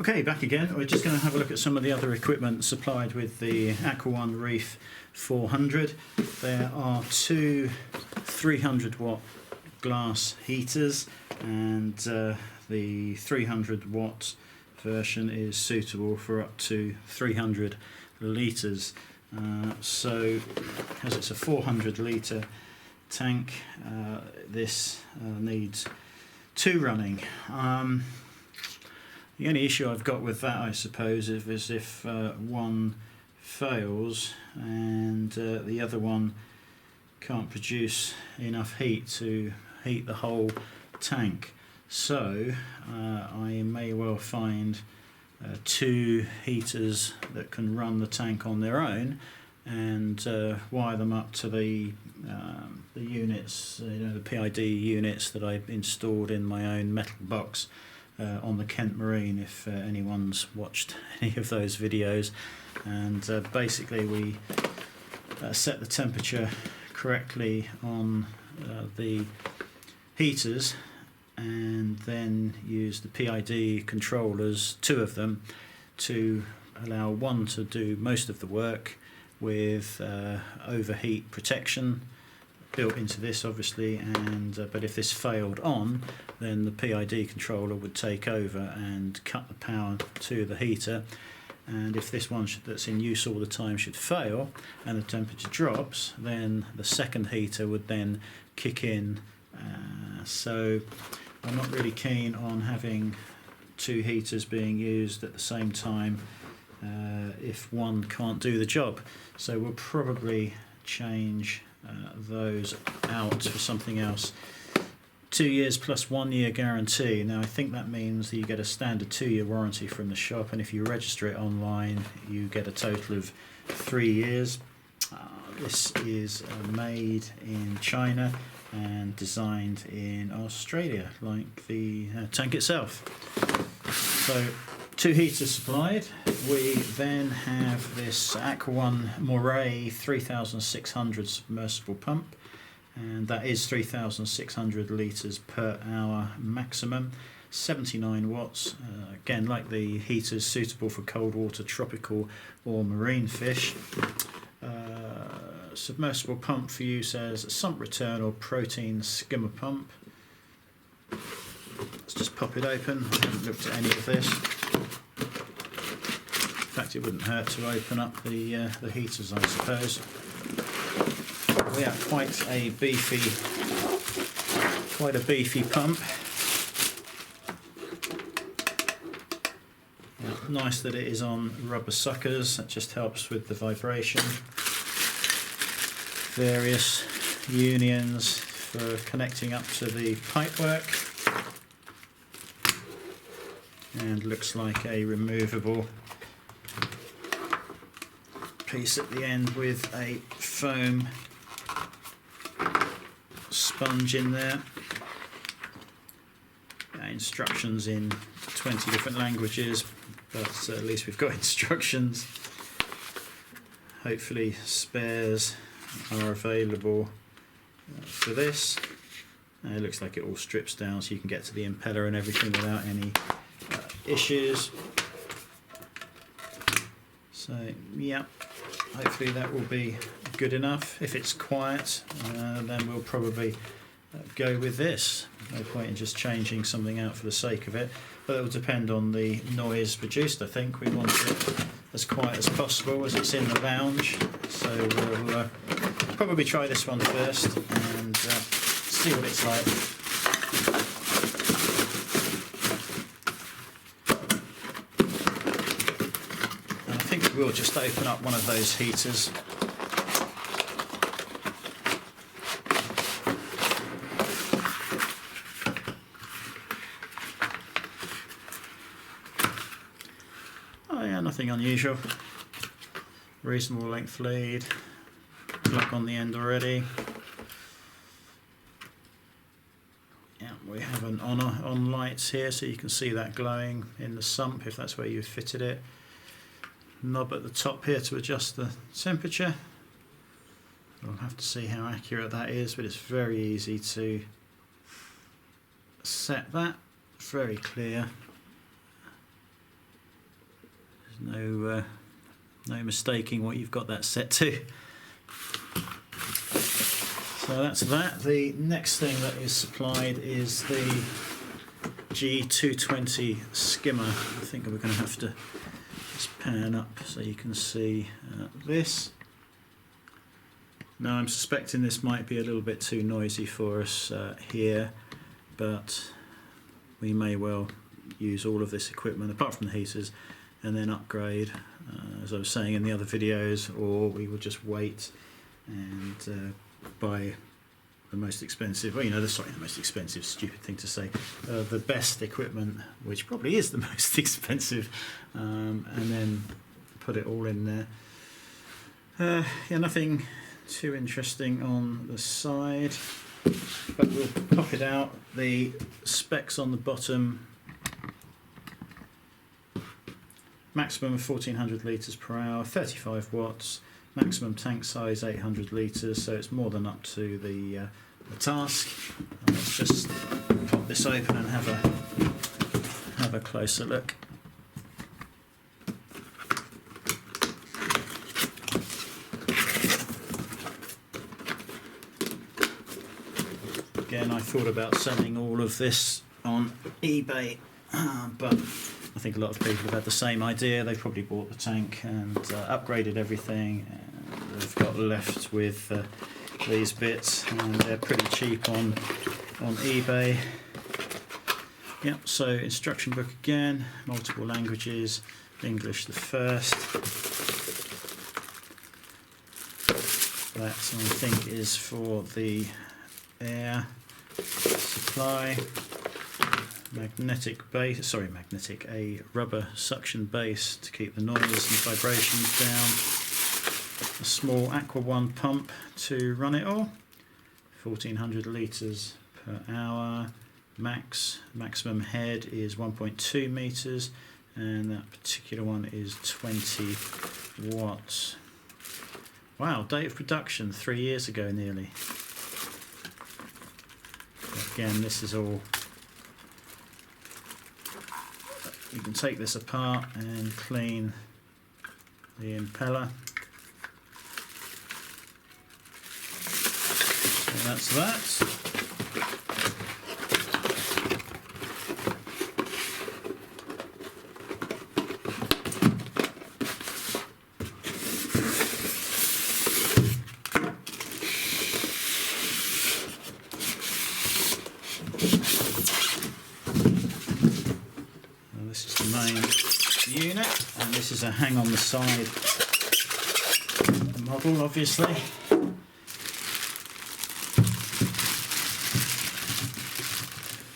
Okay, back again. We're just going to have a look at some of the other equipment supplied with the Aqua Reef 400. There are two 300 watt glass heaters, and the 300 watt version is suitable for up to 300 litres. So as it's a 400 litre tank, this needs two running. The only issue I've got with that, I suppose, is if one fails and the other one can't produce enough heat to heat the whole tank. So I may well find two heaters that can run the tank on their own, and wire them up to the units, the PID units that I installed in my own metal box on the Kent Marine, if anyone's watched any of those videos. And basically we set the temperature correctly on the heaters, and then use the PID controllers, two of them, to allow one to do most of the work with overheat protection built into this, obviously, and but if this failed on, then the PID controller would take over and cut the power to the heater. And if this one that's in use all the time should fail and the temperature drops, then the second heater would then kick in. So I'm not really keen on having two heaters being used at the same time if one can't do the job. So we'll probably change those out for something else. 2 years plus 1 year guarantee. Now I think that means that you get a standard 2-year warranty from the shop, and if you register it online you get a total of 3 years. This is made in China and designed in Australia, like the tank itself. So two heaters supplied. We then have this Aqua Moray 3600 submersible pump, and that is 3600 litres per hour maximum, 79 watts. Again, like the heaters, suitable for cold water, tropical or marine fish. Submersible pump for use as a sump return or protein skimmer pump. Let's just pop it open. I haven't looked at any of this. In fact, it wouldn't hurt to open up the heaters, I suppose. We have quite a beefy pump. Now, nice that it is on rubber suckers. That just helps with the vibration. Various unions for connecting up to the pipework, and looks like a removable piece at the end with a foam sponge in there. Instructions in 20 different languages, but at least we've got instructions. Hopefully spares are available for this. It looks like it all strips down so you can get to the impeller and everything without any issues. So yeah, hopefully that will be good enough. If it's quiet, then we'll probably go with this. No point in just changing something out for the sake of it, but it will depend on the noise produced. I think we want it as quiet as possible as it's in the lounge, so we'll probably try this one first and see what it's like. And I think we'll just open up one of those heaters. Oh yeah, nothing unusual. Reasonable length lead. Plug on the end already. Yeah, we have an on lights here, so you can see that glowing in the sump if that's where you fitted it. Knob at the top here to adjust the temperature. We'll have to see how accurate that is, but it's very easy to set that. Very clear. no mistaking what you've got that set to. So that's that. The next thing that is supplied is the G220 skimmer. I think we're going to have to just pan up so you can see this. Now I'm suspecting this might be a little bit too noisy for us here, but we may well use all of this equipment apart from the heaters and then upgrade, as I was saying in the other videos, or we will just wait and buy the most expensive, well, you know, the most expensive, stupid thing to say, the best equipment, which probably is the most expensive, and then put it all in there. Yeah, nothing too interesting on the side, but we'll pop it out. The specs on the bottom: maximum of 1400 litres per hour, 35 watts, maximum tank size 800 litres, so it's more than up to the task. Let's just pop this open and have a closer look. Again, I thought about selling all of this on eBay, but I think a lot of people have had the same idea. They've probably bought the tank and upgraded everything, and they've got left with these bits, and they're pretty cheap on eBay. Yep, so instruction book again, multiple languages, English the first. That, I think, is for the air supply. A rubber suction base to keep the noise and vibrations down. A small Aqua 1 pump to run it all. 1400 litres per hour. Maximum head is 1.2 metres, and that particular one is 20 watts. Wow, date of production 3 years ago nearly. Again, this is all, you can take this apart and clean the impeller. So that's that. This is the main unit, and this is a hang on the side model, obviously.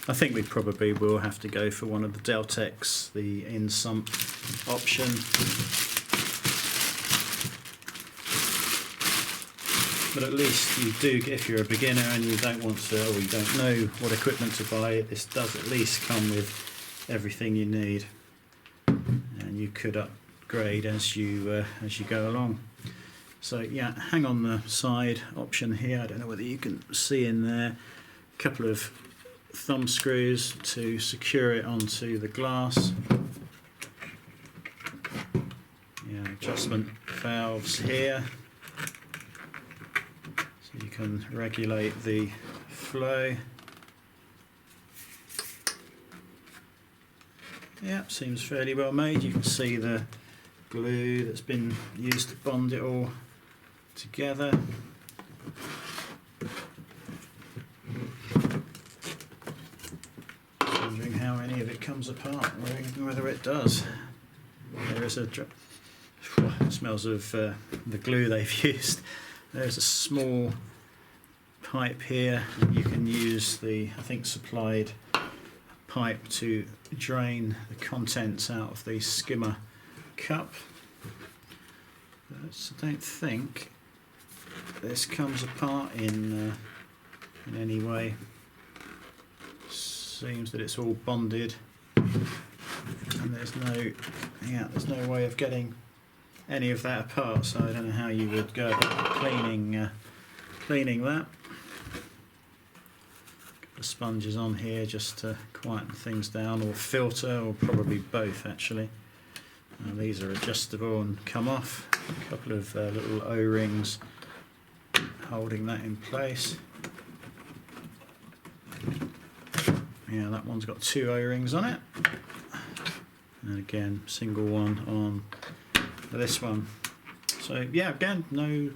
I think we probably will have to go for one of the Deltecs, the Sump option. But at least you do, if you're a beginner and you don't want to, or you don't know what equipment to buy, this does at least come with everything you need, and you could upgrade as you go along. So yeah, hang on the side option here. I don't know whether you can see in there, a couple of thumb screws to secure it onto the glass. Yeah, adjustment valves here, so you can regulate the flow. Yeah, seems fairly well made. You can see the glue that's been used to bond it all together. Wondering how any of it comes apart, whether it does. There is it smells of the glue they've used. There's a small pipe here. You can use the, I think, supplied pipe to drain the contents out of the skimmer cup. So I don't think this comes apart in any way. Seems that it's all bonded, and there's no way of getting any of that apart. So I don't know how you would go about cleaning that. Sponges on here just to quieten things down, or filter, or probably both actually. And these are adjustable and come off. A couple of little O-rings holding that in place. Yeah, that one's got 2 O-rings on it. And again, single one on this one. So yeah, again, no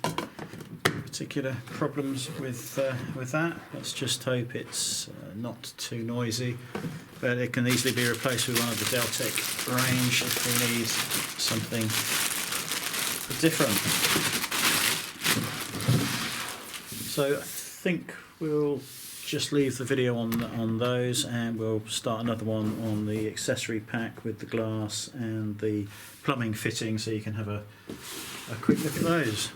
particular problems with that. Let's just hope it's not too noisy, but it can easily be replaced with one of the Deltec range if we need something different. So I think we'll just leave the video on those, and we'll start another one on the accessory pack with the glass and the plumbing fitting, so you can have a quick look at those.